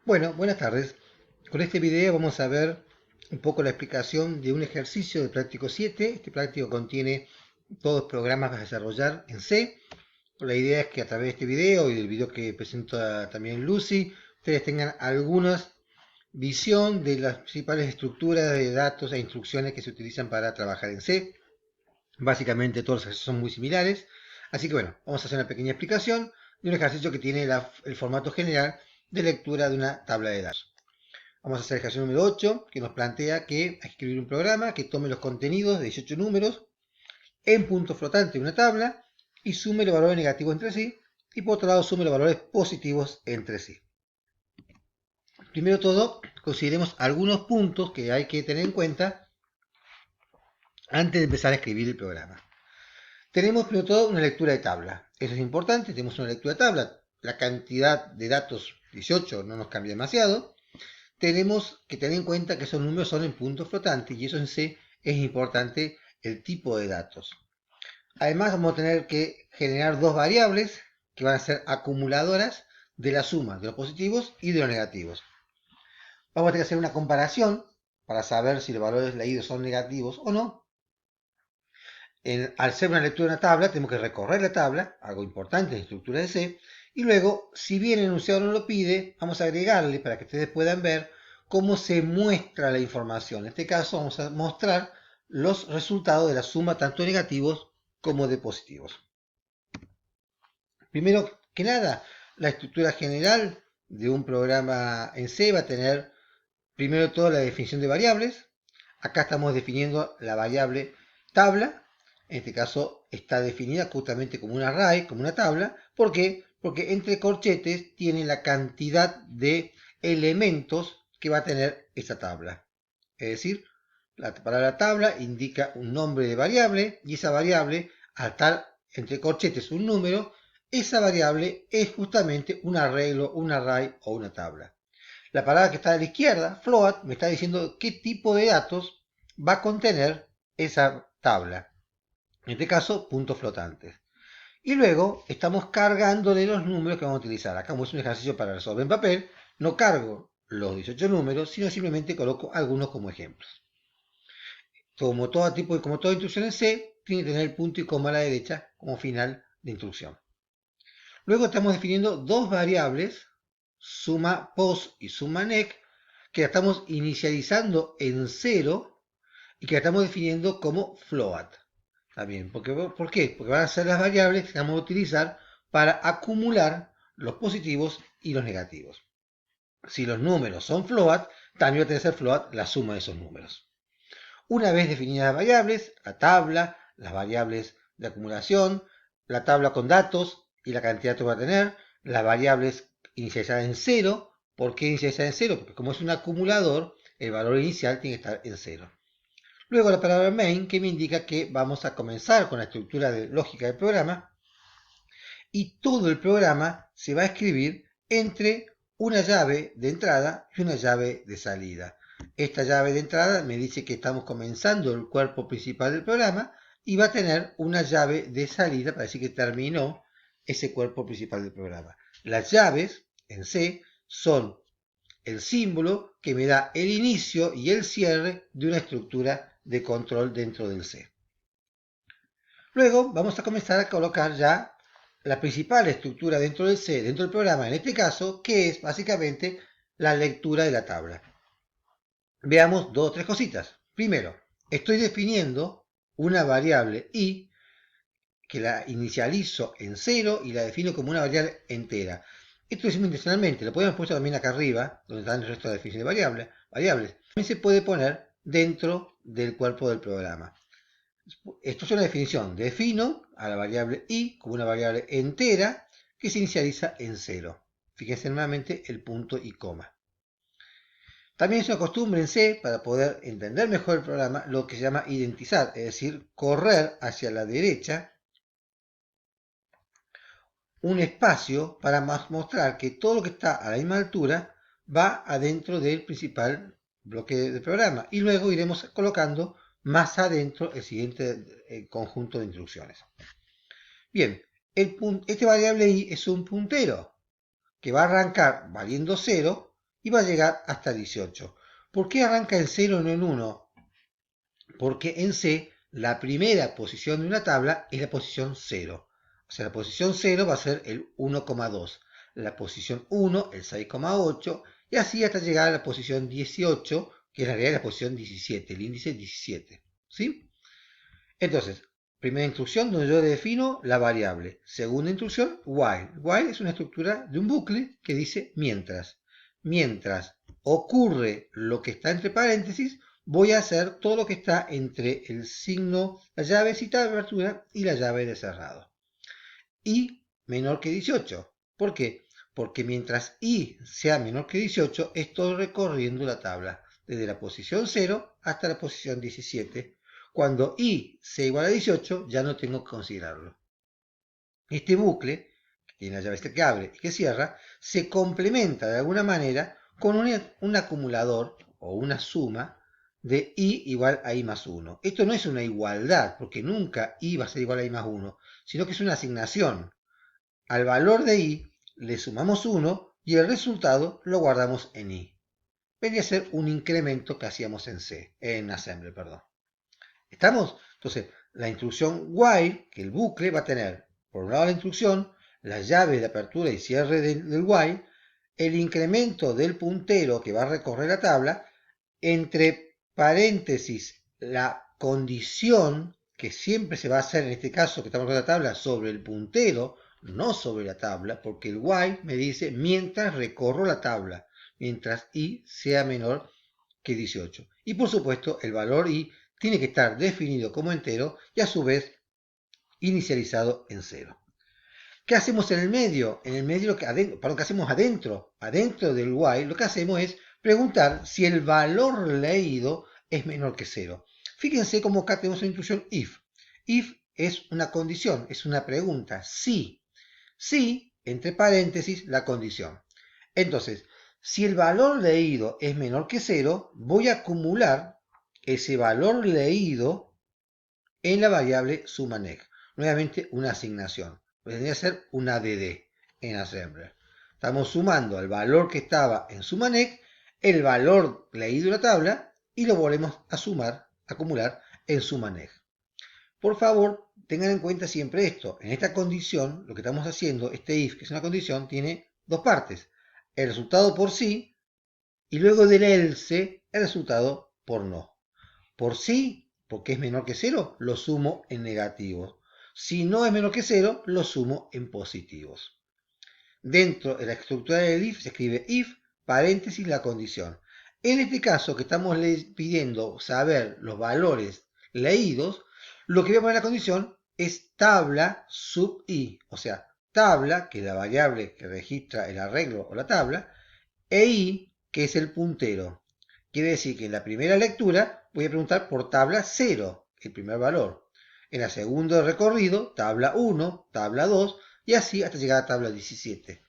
Bueno, buenas tardes. Con este video vamos a ver un poco la explicación de un ejercicio de práctico 7. Este práctico contiene todos los programas a desarrollar en C. La idea es que a través de este video y del video que presenta también Lucy, ustedes tengan alguna visión de las principales estructuras de datos e instrucciones que se utilizan para trabajar en C. Básicamente todos los ejercicios son muy similares. Así que bueno, vamos a hacer una pequeña explicación de un ejercicio que tiene el formato general de lectura de una tabla de datos. Vamos a hacer el ejercicio número 8, que nos plantea que hay que escribir un programa que tome los contenidos de 18 números en punto flotante de una tabla y sume los valores negativos entre sí, y por otro lado sume los valores positivos entre sí. Primero todo, consideremos algunos puntos que hay que tener en cuenta antes de empezar a escribir el programa. Tenemos primero todo una lectura de tabla. Eso es importante, tenemos una lectura de tabla. La cantidad de datos, 18, no nos cambia demasiado. Tenemos que tener en cuenta que esos números son en puntos flotantes y eso en C es importante el tipo de datos. Además vamos a tener que generar dos variables que van a ser acumuladoras de la suma de los positivos y de los negativos. Vamos a tener que hacer una comparación para saber si los valores leídos son negativos o no. Al ser una lectura de una tabla, tenemos que recorrer la tabla, algo importante en la estructura de C, y luego, si bien el enunciado nos lo pide, vamos a agregarle para que ustedes puedan ver cómo se muestra la información. En este caso vamos a mostrar los resultados de la suma tanto de negativos como de positivos. Primero que nada, la estructura general de un programa en C va a tener primero todo la definición de variables. Acá estamos definiendo la variable tabla. En este caso está definida justamente como un array, como una tabla. ¿Por qué? Porque entre corchetes tiene la cantidad de elementos que va a tener esa tabla. Es decir, la palabra tabla indica un nombre de variable y esa variable, al estar entre corchetes un número, esa variable es justamente un arreglo, un array o una tabla. La palabra que está a la izquierda, float, me está diciendo qué tipo de datos va a contener esa tabla. En este caso, puntos flotantes. Y luego estamos cargándole los números que vamos a utilizar. Acá como es un ejercicio para resolver en papel, no cargo los 18 números, sino simplemente coloco algunos como ejemplos. Como toda instrucción en C, tiene que tener el punto y coma a la derecha como final de instrucción. Luego estamos definiendo dos variables, suma post y suma next, que la estamos inicializando en 0 y que la estamos definiendo como float. También, ¿por qué? Porque van a ser las variables que vamos a utilizar para acumular los positivos y los negativos. Si los números son float, también va a tener que ser float la suma de esos números. Una vez definidas las variables, la tabla, las variables de acumulación, la tabla con datos y la cantidad que va a tener, las variables inicializadas en 0. ¿Por qué inicializadas en 0? Porque como es un acumulador, el valor inicial tiene que estar en 0. Luego la palabra main, que me indica que vamos a comenzar con la estructura de lógica del programa y todo el programa se va a escribir entre una llave de entrada y una llave de salida. Esta llave de entrada me dice que estamos comenzando el cuerpo principal del programa y va a tener una llave de salida para decir que terminó ese cuerpo principal del programa. Las llaves en C son el símbolo que me da el inicio y el cierre de una estructura de control dentro del C. Luego vamos a comenzar a colocar ya la principal estructura dentro del C, dentro del programa, en este caso, que es básicamente la lectura de la tabla. Veamos dos o tres cositas. Primero, estoy definiendo una variable i que la inicializo en 0 y la defino como una variable entera. Esto lo hicimos intencionalmente, lo podemos puesto también acá arriba, donde están el resto de la definición de variables. También se puede poner dentro del cuerpo del programa. Esto es una definición. Defino a la variable i como una variable entera que se inicializa en 0. Fíjense nuevamente el punto y coma. También es una costumbre en C, para poder entender mejor el programa, lo que se llama identizar, es decir, correr hacia la derecha un espacio para mostrar que todo lo que está a la misma altura va adentro del principal bloque del programa. Y luego iremos colocando más adentro el siguiente conjunto de instrucciones. Bien, este variable i es un puntero que va a arrancar valiendo 0 y va a llegar hasta 18. ¿Por qué arranca en 0 y no en 1? Porque en C la primera posición de una tabla es la posición 0. O sea, la posición 0 va a ser el 1,2. La posición 1, el 6,8. Y así hasta llegar a la posición 18, que es la realidad la posición 17, el índice 17. ¿Sí? Entonces, primera instrucción donde yo defino la variable. Segunda instrucción, while. While es una estructura de un bucle que dice mientras. Mientras ocurre lo que está entre paréntesis, voy a hacer todo lo que está entre el signo, la llavecita de apertura y la llave de cerrado. Y menor que 18. ¿Por qué? Porque mientras i sea menor que 18, estoy recorriendo la tabla, desde la posición 0 hasta la posición 17. Cuando i sea igual a 18, ya no tengo que considerarlo. Este bucle, que tiene la llave que abre y que cierra, se complementa de alguna manera con un acumulador o una suma de i igual a i más 1. Esto no es una igualdad, porque nunca i va a ser igual a i más 1, sino que es una asignación. Al valor de i le sumamos 1 y el resultado lo guardamos en i. Vendría a ser un incremento que hacíamos en C, en Assembly, perdón. ¿Estamos? Entonces, la instrucción while, que el bucle va a tener, por un lado la instrucción, la llave de apertura y cierre del while, el incremento del puntero que va a recorrer la tabla, entre paréntesis, la condición que siempre se va a hacer en este caso que estamos con la tabla sobre el puntero, no sobre la tabla, porque el while me dice mientras recorro la tabla, mientras i sea menor que 18. Y por supuesto el valor i tiene que estar definido como entero y a su vez inicializado en 0. ¿Qué hacemos en el medio? En el medio, ¿qué hacemos adentro? Adentro del while lo que hacemos es preguntar si el valor leído es menor que 0. Fíjense cómo acá tenemos la instrucción if. If es una condición, es una pregunta. Si. Si, entre paréntesis, la condición. Entonces, si el valor leído es menor que 0, voy a acumular ese valor leído en la variable sumaNeg. Nuevamente una asignación. Vendría a ser una ADD en Assembler. Estamos sumando al valor que estaba en sumaNeg, el valor leído en la tabla, y lo volvemos a sumar, acumular en sumaNeg. Por favor, tengan en cuenta siempre esto. En esta condición, lo que estamos haciendo, este if, que es una condición, tiene dos partes. El resultado por sí y luego del else, el resultado por no. Por sí, porque es menor que 0, lo sumo en negativos. Si no es menor que 0, lo sumo en positivos. Dentro de la estructura del if se escribe if, paréntesis, la condición. En este caso que estamos pidiendo saber los valores leídos, lo que voy a poner en la condición es tabla sub i, o sea, tabla, que es la variable que registra el arreglo o la tabla, e i, que es el puntero. Quiere decir que en la primera lectura voy a preguntar por tabla 0, el primer valor. En la segunda recorrido, tabla 1, tabla 2, y así hasta llegar a tabla 17.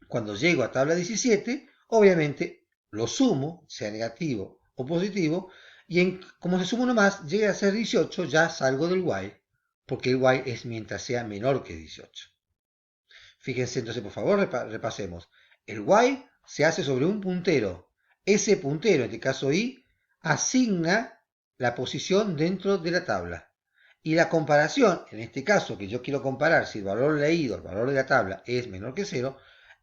Cuando llego a tabla 17, obviamente lo sumo, sea negativo o positivo, y como se suma uno más, llega a ser 18, ya salgo del while, porque el while es mientras sea menor que 18. Fíjense entonces, por favor, repasemos. El while se hace sobre un puntero. Ese puntero, en este caso i, asigna la posición dentro de la tabla. Y la comparación, en este caso que yo quiero comparar si el valor leído, el valor de la tabla es menor que 0,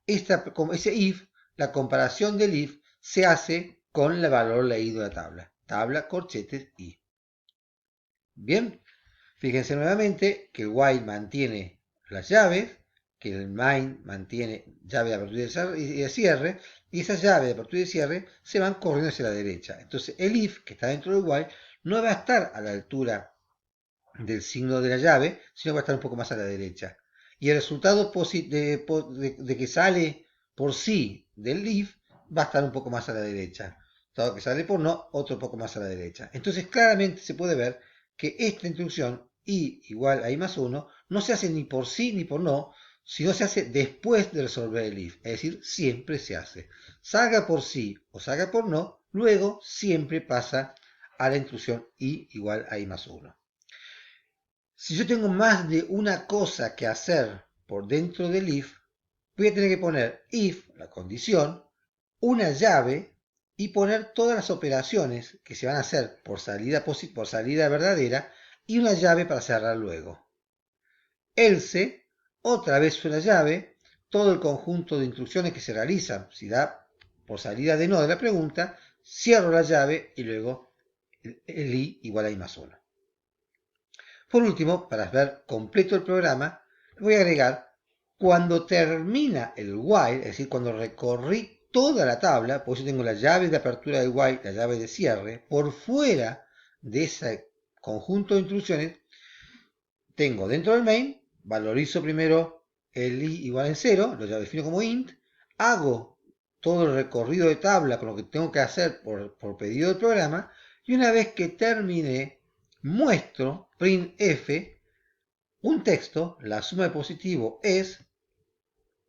ese if, la comparación del if, se hace con el valor leído de la tabla. Tabla, corchetes, i. Bien, fíjense nuevamente que el while mantiene las llaves, que el main mantiene llave de apertura y de cierre, y esas llaves de apertura y de cierre se van corriendo hacia la derecha. Entonces el if, que está dentro del while, no va a estar a la altura del signo de la llave, sino va a estar un poco más a la derecha. Y el resultado de que sale por sí del if va a estar un poco más a la derecha. Dado que sale por no, otro poco más a la derecha. Entonces claramente se puede ver que esta instrucción i igual a i más 1 no se hace ni por sí ni por no, sino se hace después de resolver el if. Es decir, siempre se hace. Salga por sí o salga por no, luego siempre pasa a la instrucción i igual a i más 1. Si yo tengo más de una cosa que hacer por dentro del if, voy a tener que poner if, la condición, una llave y poner todas las operaciones que se van a hacer por salida verdadera y una llave para cerrar luego. Else, otra vez una llave, todo el conjunto de instrucciones que se realizan, si da por salida de no de la pregunta, cierro la llave y luego el i igual a i más 1. Por último, para ver completo el programa, voy a agregar cuando termina el while, es decir, cuando recorrí toda la tabla, pues yo tengo la llave de apertura del while, la llave de cierre, por fuera de ese conjunto de instrucciones, tengo dentro del main, valorizo primero el i igual en 0, lo ya defino como int, hago todo el recorrido de tabla con lo que tengo que hacer por pedido del programa, y una vez que terminé, muestro printf un texto, la suma de positivo es,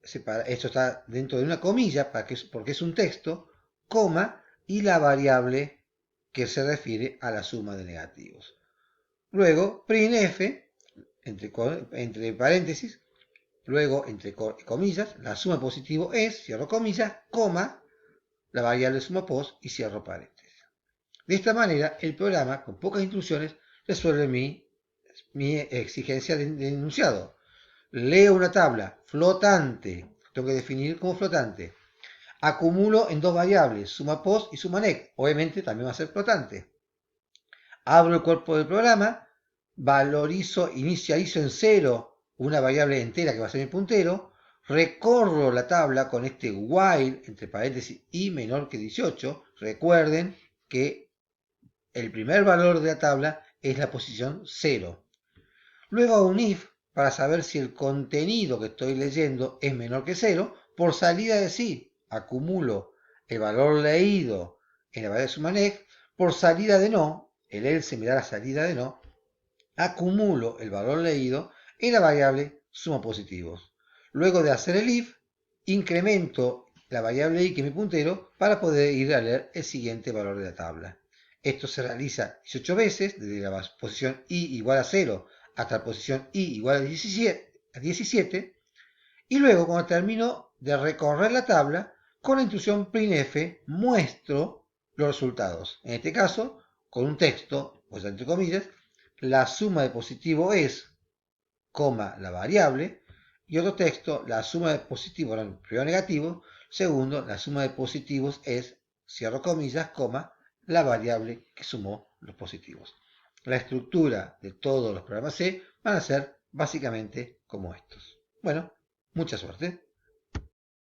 esto está dentro de una comilla porque es un texto, coma, y la variable que se refiere a la suma de negativos. Luego, printf, entre paréntesis, luego entre comillas, la suma de positivo es, cierro comillas, coma, la variable suma post y cierro paréntesis. De esta manera, el programa, con pocas instrucciones, resuelve mi exigencia de enunciado. Leo una tabla flotante, tengo que definir como flotante. Acumulo en dos variables, suma post y suma next. Obviamente también va a ser flotante. Abro el cuerpo del programa, inicializo en 0 una variable entera que va a ser mi puntero, recorro la tabla con este while, entre paréntesis, i menor que 18. Recuerden que el primer valor de la tabla es la posición 0. Luego hago un if para saber si el contenido que estoy leyendo es menor que 0. Por salida de sí, acumulo el valor leído en la variable suma next. Por salida de no, el else me da la salida de no, acumulo el valor leído en la variable suma positivos. Luego de hacer el if, incremento la variable i que es mi puntero para poder ir a leer el siguiente valor de la tabla. Esto se realiza 18 veces, desde la posición i igual a 0 hasta la posición i igual a 17, y luego cuando termino de recorrer la tabla, con la instrucción printf muestro los resultados. En este caso, con un texto, o sea, entre comillas, la suma de positivo es, coma, la variable, y otro texto, la suma de positivos, primero negativo, segundo, la suma de positivos es, cierro comillas, coma, la variable que sumó los positivos. La estructura de todos los programas C van a ser básicamente como estos. Bueno, mucha suerte.